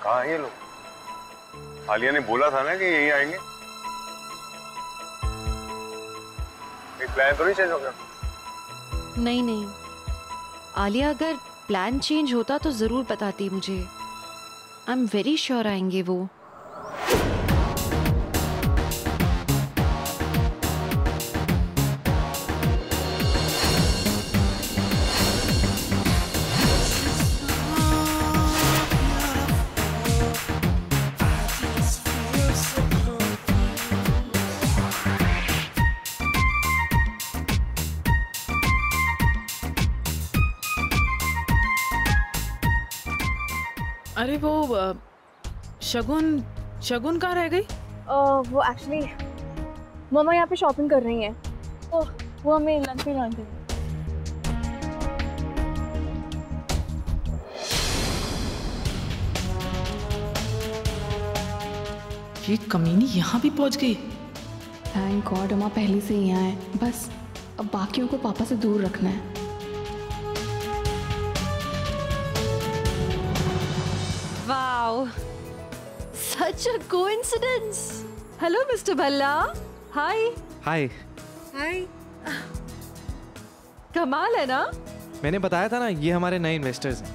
कहाँ हैं ये लोग? आलिया ने बोला था ना कि यहीं आएंगे। एक प्लान तो नहीं चेंज हो गया? नहीं नहीं, आलिया अगर प्लान चेंज होता तो जरूर बताती मुझे। आई एम वेरी श्योर आएंगे वो। अरे वो शगुन कहाँ रह गई? वो एक्चुअली मम्मा यहाँ पे शॉपिंग कर रही हैं, तो वो हमें लंच पे ज्वाइन करेंगे। ये कमीनी यहाँ भी पहुँच गई। थैंक गॉड अम्मा पहले से यहाँ है। बस अब बाकियों को पापा से दूर रखना है। Wow, such a coincidence. Hello mister Bhalla. Hi. Hi. Hi. कमाल है ना? मैंने बताया था ना, ये हमारे नए इन्वेस्टर्स हैं।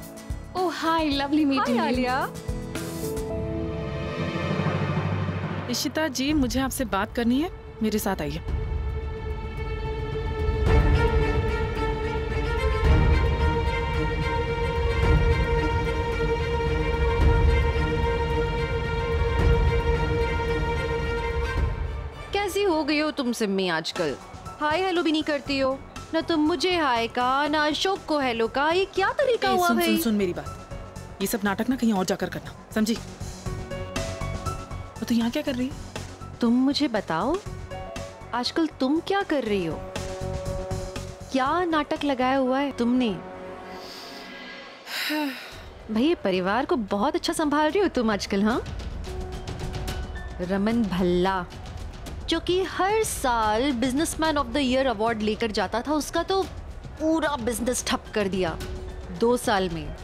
Oh hi, lovely meeting you. Alia. Ishita ji, मुझे आपसे बात करनी है, मेरे साथ आइए। कैसी हो गई हो तुम सिम्मी आजकल? हाय हेलो भी नहीं करती हो ना, तुम मुझे हाय का ना अशोक को हेलो का। ये क्या तरीका हुआ सुन, भाई? सुन सुन मेरी बात, ये सब नाटक ना कहीं और जाकर करना, समझी? तो यहाँ क्या कर रही है? तुम मुझे बताओ, आजकल तुम क्या कर रही हो? क्या नाटक लगाया हुआ है तुमने? भाई ये परिवार को बहुत अच्छा संभाल रही हो तुम आजकल। हाँ, रमन भल्ला जो कि हर साल businessman of the year award लेकर जाता था, उसका तो पूरा बिजनेस ठप कर दिया 2 साल में।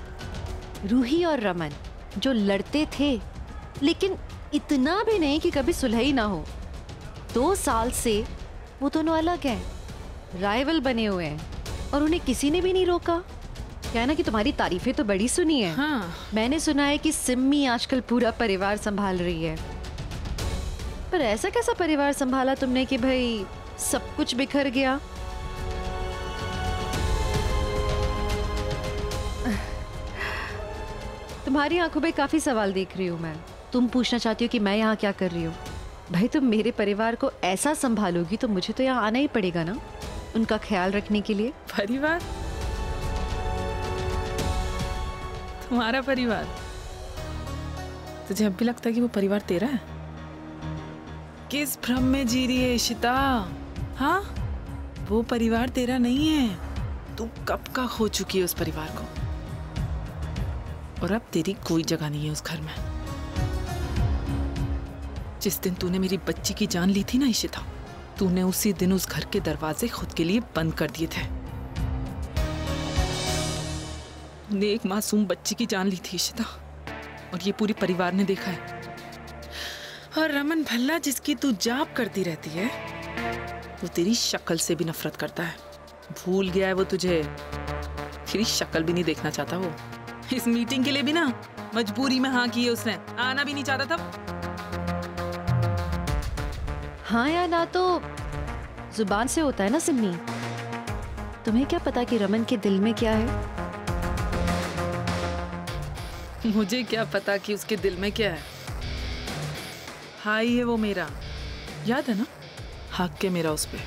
रूही और रमन जो लड़ते थे, लेकिन इतना भी नहीं कि कभी सुलह ही ना हो। 2 साल से वो दोनों अलग हैं, राइवल बने हुए हैं, और उन्हें किसी ने भी नहीं रोका। क्या है ना कि तुम्हारी तारीफें तो बड़ी सुनी है। हाँ। मैंने सुना है कि सिम्मी आजकल पूरा परिवार संभाल रही है। पर ऐसा कैसा परिवार संभाला तुमने कि भाई सब कुछ बिखर गया? तुम्हारी आंखों में काफी सवाल देख रही हूँ मैं। तुम पूछना चाहती हो कि मैं यहाँ क्या कर रही हूँ? भाई तुम मेरे परिवार को ऐसा संभालोगी तो मुझे तो यहाँ आना ही पड़ेगा ना, उनका ख्याल रखने के लिए। परिवार? तुम्हारा परिवार? तुझे अब भी लगता है कि वो परिवार तेरा है? किस भ्रम में जी रही है इशिता? हाँ, वो परिवार तेरा नहीं है। तू कब का खो चुकी है उस परिवार को, और अब तेरी कोई जगह नहीं है उस घर में। जिस दिन तूने मेरी बच्ची की जान ली थी ना इशिता, तूने उसी दिन उस घर के दरवाजे खुद के लिए बंद कर दिए थे। तूने एक मासूम बच्ची की जान ली थी इशिता, और ये पूरी परिवार ने देखा है। और रमन भल्ला जिसकी तू जाप करती रहती है, वो तेरी शक्ल से भी नफरत करता है। भूल गया है वो तुझे, तेरी शक्ल भी नहीं देखना चाहता वो। इस मीटिंग के लिए भी ना मजबूरी में हाँ की है उसने, आना भी नहीं चाहता था। हाँ या ना तो जुबान से होता है ना सिम्मी। तुम्हें क्या पता कि रमन के दिल में क्या है? मुझे क्या पता कि उसके दिल में क्या है। भाई है वो मेरा, याद है ना? हक है मेरा उस पे।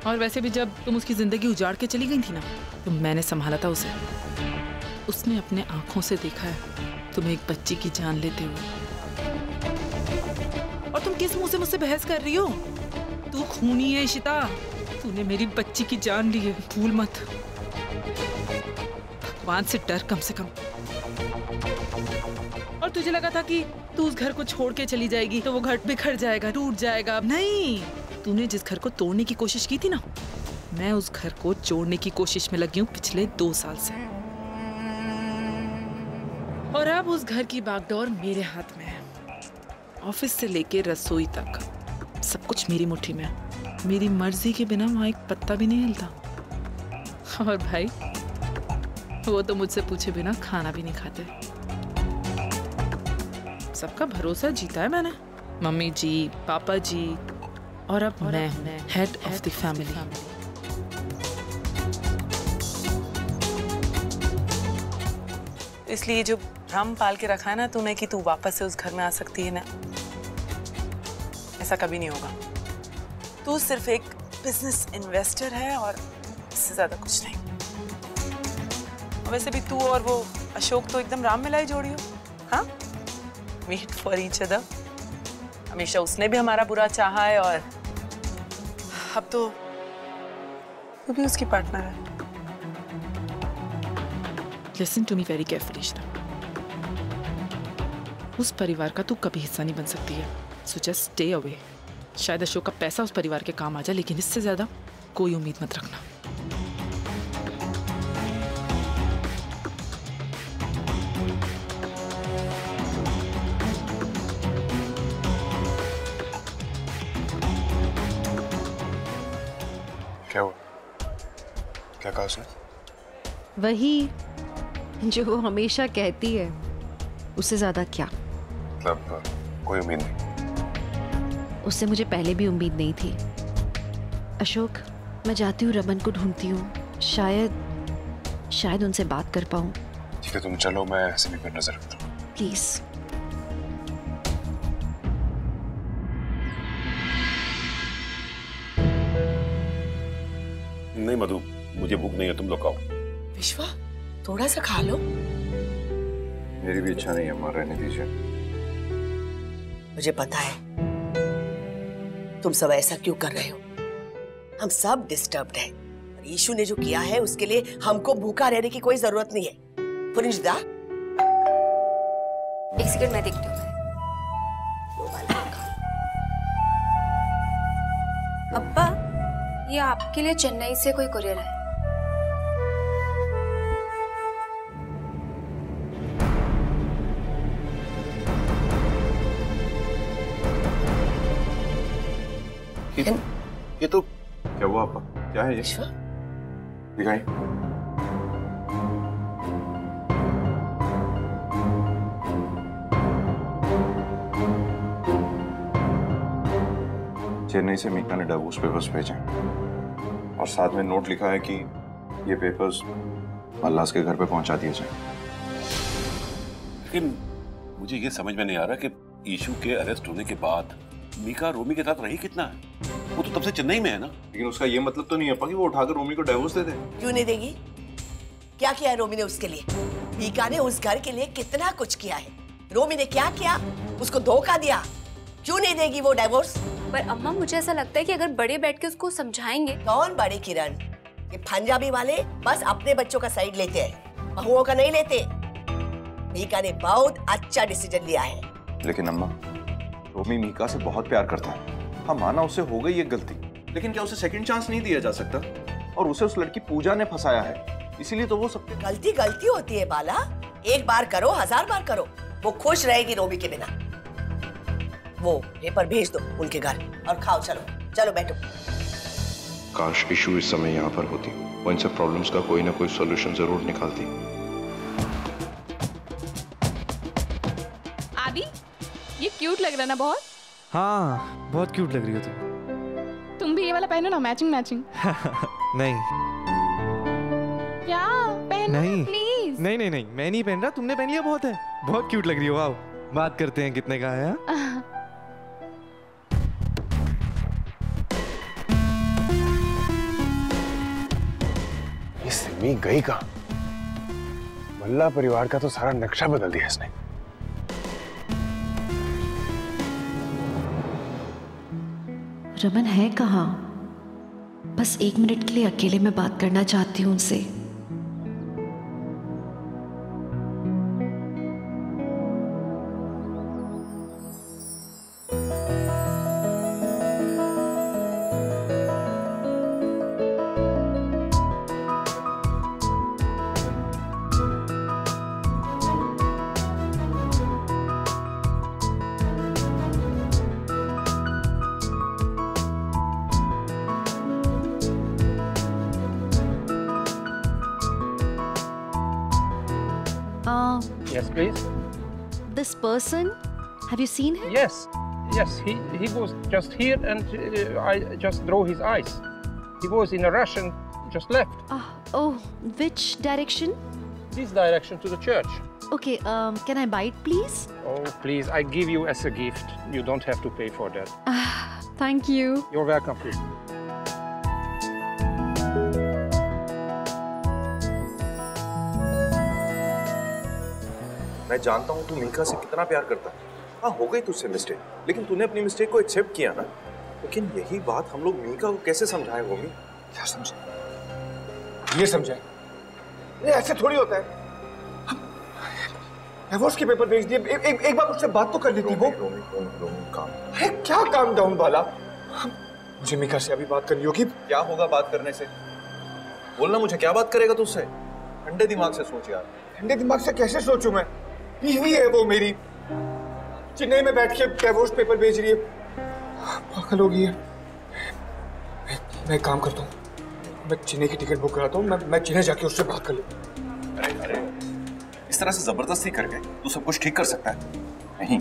और वैसे भी जब तुम उसकी जिंदगी उजाड़ के चली गई थी ना, तो मैंने संभाला था उसे। उसने अपने आंखों से देखा है तुम्हें एक बच्ची की जान लेते हुए। और तुम किस मुंह से मुझसे बहस कर रही हो? तू खूनी है इशिता, तूने मेरी बच्ची की जान ली है, भूल मत। भगवान से डर कम से कम। और तुझे लगा था कि तू उस घर को छोड़ के चली जाएगी तो वो घर बिखर जाएगा, टूट जाएगा। अब नहीं, तूने जिस घर को तोड़ने की कोशिश की थी ना, मैं उस घर को जोड़ने की कोशिश में लगी हूँ पिछले 2 साल से। और अब उस घर की बागडोर मेरे हाथ में है। ऑफिस से लेके रसोई तक सब कुछ मेरी मुट्ठी में है। मेरी मर्जी के बिना वहां एक पत्ता भी नहीं हिलता। और भाई वो तो मुझसे पूछे बिना खाना भी नहीं खाते। सबका भरोसा जीता है मैंने, मम्मी जी, पापा जी, और अब मैं हेड ऑफ द फैमिली। इसलिए जो भ्रम पाल के रखा है ना तूने कि तू वापस से उस घर में आ सकती है ना, ऐसा कभी नहीं होगा। तू सिर्फ एक बिजनेस इन्वेस्टर है और इससे ज्यादा कुछ नहीं। वैसे भी तू और वो अशोक तो एकदम राम मिलाई जोड़ी हो। हाँ, मीट फॉर ईच अदर। हमेशा उसने भी हमारा बुरा चाहा है और अब तो तू भी उसकी पार्टनर है। Listen to me very carefully, Ishita. उस परिवार का तू कभी हिस्सा नहीं बन सकती है। So just stay away. शायद अशोक का पैसा उस परिवार के काम आ जाए, लेकिन इससे ज्यादा कोई उम्मीद मत रखना। क्या हुआ? क्या कहा उसने? वही जो वो हमेशा कहती है, उससे ज्यादा क्या। मतलब कोई उम्मीद नहीं? उससे मुझे पहले भी उम्मीद नहीं थी। अशोक, मैं जाती हूँ, रमन को ढूंढती हूँ। शायद उनसे बात कर पाऊँ। ठीक है, तुम चलो, मैं ऐसे भी पर नजर रखता हूँ। प्लीज। नहीं मधु, मुझे भूख नहीं है, तुम लोग खाओ। विश्वा, थोड़ा सा खा लो। मेरी भी इच्छा नहीं है, अम्मा, रहने दीजिए। मुझे पता है तुम सब ऐसा क्यों कर रहे हो। हम सब डिस्टर्ब्ड हैं। और ईशु ने जो किया है उसके लिए हमको भूखा रहने की कोई जरूरत नहीं है। फुनिशदा, एक सेकंड मैं देखती हूँ। अब्बा, ये आपके लिए चेन्नई से कोई कुरियर है। ये तो क्या हुआ आपा? क्या है ये? दिखाई। चेन्नई से मीका ने डिवोर्स पेपर्स भेजे और साथ में नोट लिखा है कि ये पेपर्स मल्लास के घर पे पहुंचा दिए जाए। लेकिन मुझे ये समझ में नहीं आ रहा कि ईशू के अरेस्ट होने के बाद मीका रोमी के साथ रही कितना है? वो तो तब से चेन्नई में है ना। लेकिन उसका ये मतलब तो नहीं है कि वो उठाकर रोमी को डिवोर्स दे दे। क्यों नहीं देगी? क्या किया है रोमी ने उसके लिए? मीका ने उस घर के लिए कितना कुछ किया है। रोमी ने क्या किया? उसको धोखा दिया। क्यों नहीं देगी वो डिवोर्स? पर अम्मा, मुझे ऐसा लगता है कि अगर बड़े बैठ के उसको समझाएंगे। कौन बड़े किरण? ये पंजाबी वाले बस अपने बच्चों का साइड लेते हैं, बहुओं का नहीं लेते। मीका ने बहुत अच्छा डिसीजन लिया है। लेकिन अम्मा, रोमी मीका से बहुत प्यार करता है। हाँ, माना उससे हो गई एक गलती, लेकिन क्या उसे सेकंड चांस नहीं दिया जा सकता? और उसे उस लड़की पूजा ने फंसाया है, इसीलिए तो वो सब। गलती गलती होती है बाला। एक बार करो, 1000 बार करो, वो खुश रहेगी रोमी के बिना। वो पेपर भेज दो उनके घर और खाओ। चलो चलो बैठो। काश इशू इस समय यहाँ पर होती, वो इन सब प्रॉब्लम्स का कोई ना कोई सॉल्यूशन जरूर निकालती। आदि, ये क्यूट लग रहा है ना बहुत? हाँ, बहुत क्यूट लग रही हो तुम भी ये वाला पहनो ना, मैचिंग मैचिंग। नहीं क्या पहनो नहीं प्लीज। नहीं नहीं नहीं, मैं नहीं पहन रहा, तुमने पहन लिया, बहुत है। बहुत क्यूट लग रही हो। आओ बात करते हैं, कितने का है? ये सिमी गई कहाँ? मल्ला परिवार का तो सारा नक्शा बदल दिया इसने। रमन है कहाँ? बस 1 मिनट के लिए अकेले में बात करना चाहती हूँ उनसे। Yes, please. This person, have you seen him? Yes, he was just here and I just draw his eyes. He was in a rush and just left. Oh, which direction? This direction to the church. Okay, can I buy it, please? Oh, please, I give you as a gift. You don't have to pay for that. Thank you. You're welcome, please. मैं जानता हूँ तू मीका से कितना प्यार करता है। हाँ, हो गई तुझसे मिस्टेक, लेकिन तूने अपनी मिस्टेक को एक्सेप्ट किया ना। लेकिन यही बात हम लोग मीका को कैसे समझाएं होमी? क्या समझाएं? ये समझाएं? ये ऐसे थोड़ी होता है। डिवोर्स के पेपर भेज दिए, एक बार उससे बात तो कर लेती वो। रोमी काम। अरे क्या काम डाउन वाला? मुझे मीका से अभी बात करनी होगी। क्या होगा बात करने से? बोलना, मुझे क्या बात करेगा तुझसे? ठंडे दिमाग से सोच यार। ठंडे दिमाग से कैसे सोचूं मैं? बीवी है वो मेरी, चेन्नई में बैठ के डिवोर्स पेपर भेज रही है, पागल हो गई है। मैं एक काम करता हूँ, मैं चेन्नई की टिकट बुक कराता हूँ, मैं चेन्नई जाके उससे बात कर लूँ। अरे इस तरह से जबरदस्ती करके तू सब कुछ ठीक कर सकता है? नहीं,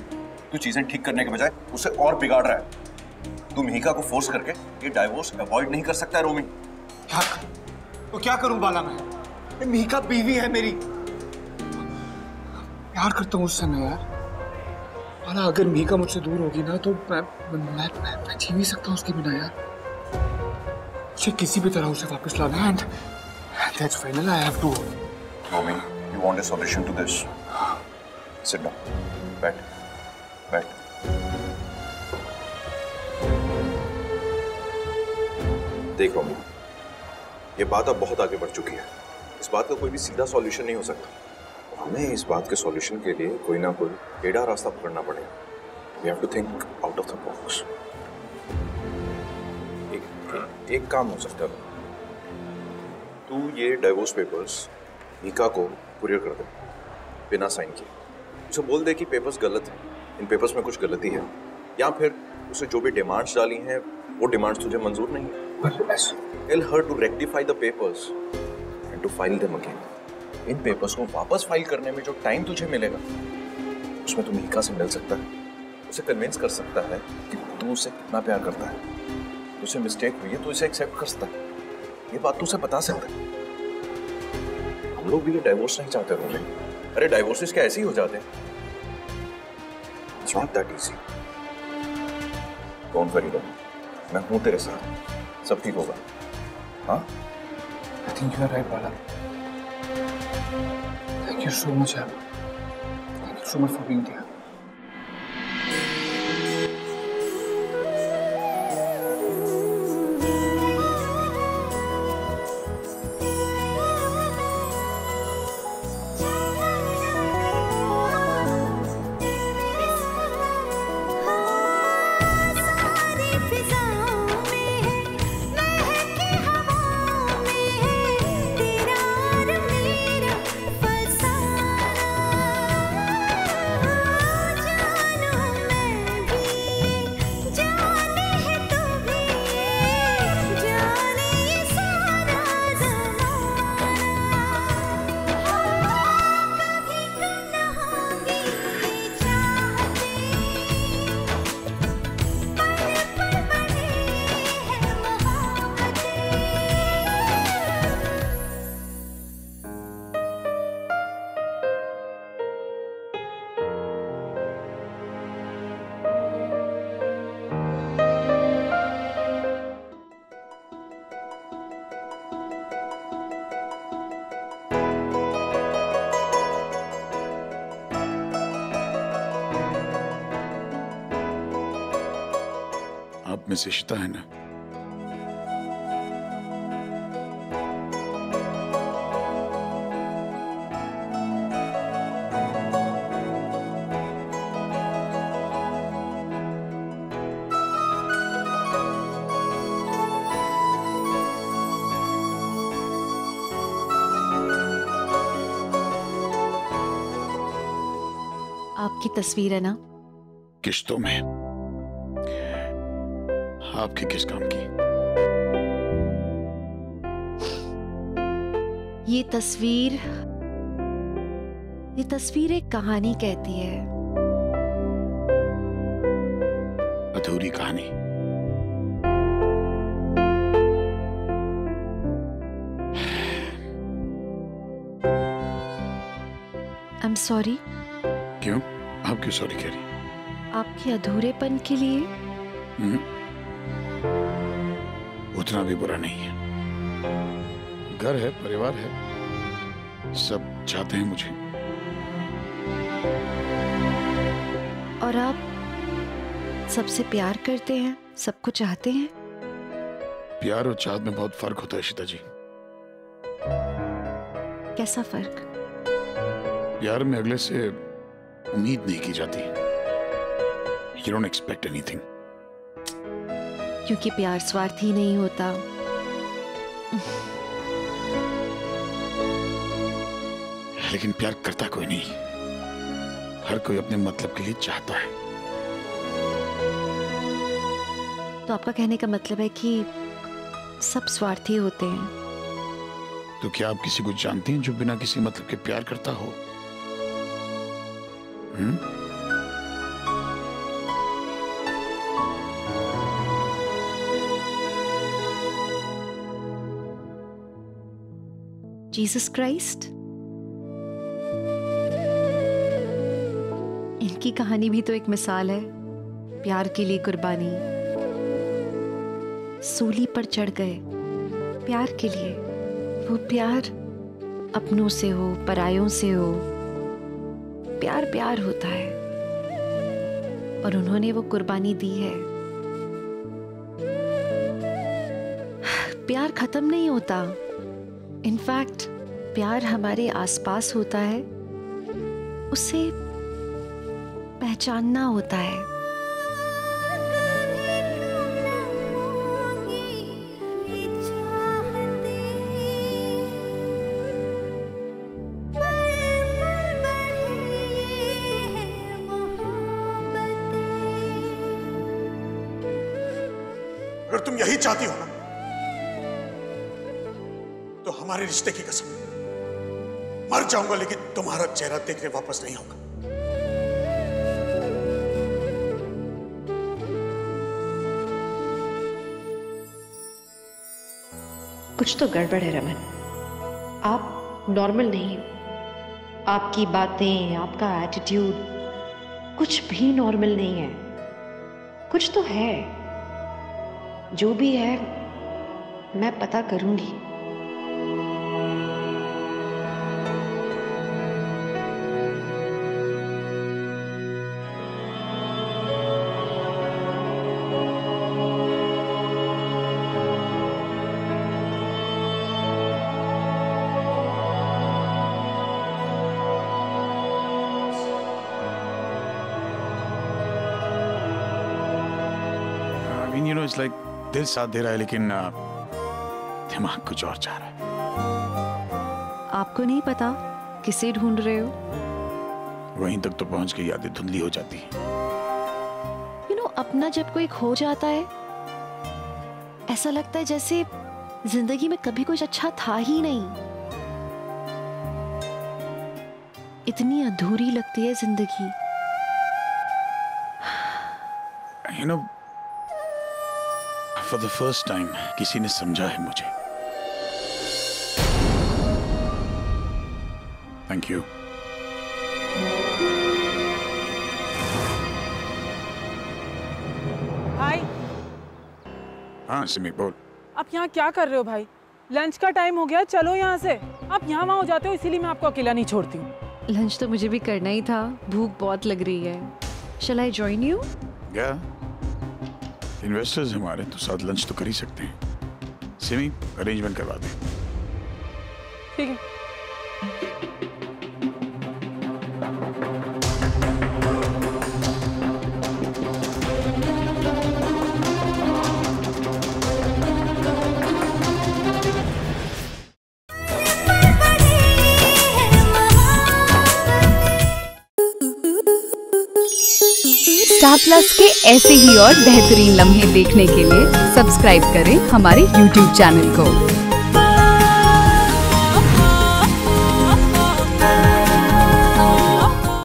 तू चीजें ठीक करने के बजाय उसे और बिगाड़ रहा है। तू मीका को फोर्स करके ये डाइवोर्स अवॉइड नहीं कर सकता है रोमी। क्या करूं? तो क्या करूं बाला? मैं मीका बीवी है मेरी, प्यार करता हूँ उससे मैं यार। बाला, अगर मीका मुझसे दूर होगी ना तो मैं जी नहीं सकता उसके बिना यार। मुझे किसी भी तरह उसे वापस लाना है, and that's final. I have to. Romi, you want a solution to this? Sit down. बैठ। देख रोमी, ये बात अब बहुत आगे बढ़ चुकी है। इस बात का कोई भी सीधा सॉल्यूशन नहीं हो सकता। हमें इस बात के सॉल्यूशन के लिए कोई ना कोई टेढ़ा रास्ता पकड़ना पड़ेगा। We have to think out of the box. एक काम हो सकता है, तू ये डाइवोर्स पेपर्स मीका को कुरियर कर दे बिना साइन किए। उसे बोल दे कि पेपर्स गलत हैं, इन पेपर्स में कुछ गलती है, या फिर उसे जो भी डिमांड्स डाली हैं वो डिमांड्स तुझे मंजूर नहीं है। Tell her to rectify the papers and to file them again. In papers को वापस फाइल करने में जो टाइम तुझे मिलेगा उसमें तू मीका से मिल सकता है, उसे कन्विंस कर सकता है कि तू उसे कितना प्यार करता है। तुझसे मिस्टेक हुई है तो इसे एक्सेप्ट कर सकता है, ये बात तू उसे बता सकता है। हम लोग भी ये डाइवोर्स नहीं चाहते रोमी। अरे डाइवोर्सेस क्या ऐसे ही हो जाते हैं? It's not that easy. Don't worry रोमी, मैं हूँ तेरे साथ, सब ठीक होगा। हाँ? I think you are right, Bala. Thank you so much, यार। Thank you so much for being there. आप में से इशिता है ना? आपकी तस्वीर है ना? किश्तों में। आपकी किस काम की? ये तस्वीर एक कहानी कहती है। अधूरी कहानी। I am sorry. क्यों? आप क्यों सॉरी कह रही? आपके अधूरेपन के लिए। उतना भी बुरा नहीं है। घर है, परिवार है, सब चाहते हैं मुझे। और आप सबसे प्यार करते हैं, सबको चाहते हैं। प्यार और चाहत में बहुत फर्क होता है इशिता जी। कैसा फर्क? प्यार में अगले से उम्मीद नहीं की जाती। You don't expect anything. क्योंकि प्यार स्वार्थी नहीं होता। लेकिन प्यार करता कोई नहीं। हर कोई अपने मतलब के लिए चाहता है। तो आपका कहने का मतलब है कि सब स्वार्थी होते हैं। तो क्या आप किसी को जानती हैं जो बिना किसी मतलब के प्यार करता हो? Jesus Christ. इनकी कहानी भी तो एक मिसाल है। प्यार के लिए कुर्बानी। सूली पर चढ़ गए प्यार के लिए। वो प्यार अपनों से हो, परायों से हो, प्यार प्यार होता है। और उन्होंने वो कुर्बानी दी है। प्यार खत्म नहीं होता। इनफैक्ट प्यार हमारे आसपास होता है, उसे पहचानना होता है। अगर तुम यही चाहती हो ना, तो हमारे रिश्ते की कसम, मर जाऊंगा लेकिन तुम्हारा चेहरा देखने वापस नहीं आऊंगा। कुछ तो गड़बड़ है रमन। आप नॉर्मल नहीं हो। आपकी बातें, आपका एटीट्यूड कुछ भी नॉर्मल नहीं है। कुछ तो है। जो भी है मैं पता करूंगी। You know, it's like दिल साथ दे रहा है लेकिन दिमाग कुछ और चाह रहा है। आपको नहीं पता किसे ढूंढ रहे हो? वहीं तक तो पहुंच के यादें धुंधली हो जाती है। You know, अपना जब कोई खो जाता है, ऐसा लगता है जैसे जिंदगी में कभी कुछ अच्छा था ही नहीं। इतनी अधूरी लगती है जिंदगी। You know, for the first time किसी ने समझा है मुझे। Thank you. हाय। हाँ सिमी बोल। आप यहाँ क्या कर रहे हो भाई? लंच का टाइम हो गया, चलो यहाँ से। आप यहाँ वहाँ हो जाते हो, इसीलिए मैं आपको अकेला नहीं छोड़ती हूँ। लंच तो मुझे भी करना ही था, भूख बहुत लग रही है। Shall I join you? क्या? इन्वेस्टर्स हमारे तो साथ लंच तो कर ही सकते हैं। सिमी अरेंजमेंट करवा दे। ठीक है। स्टार प्लस के ऐसे ही और बेहतरीन लम्हे देखने के लिए सब्सक्राइब करें हमारे YouTube चैनल को।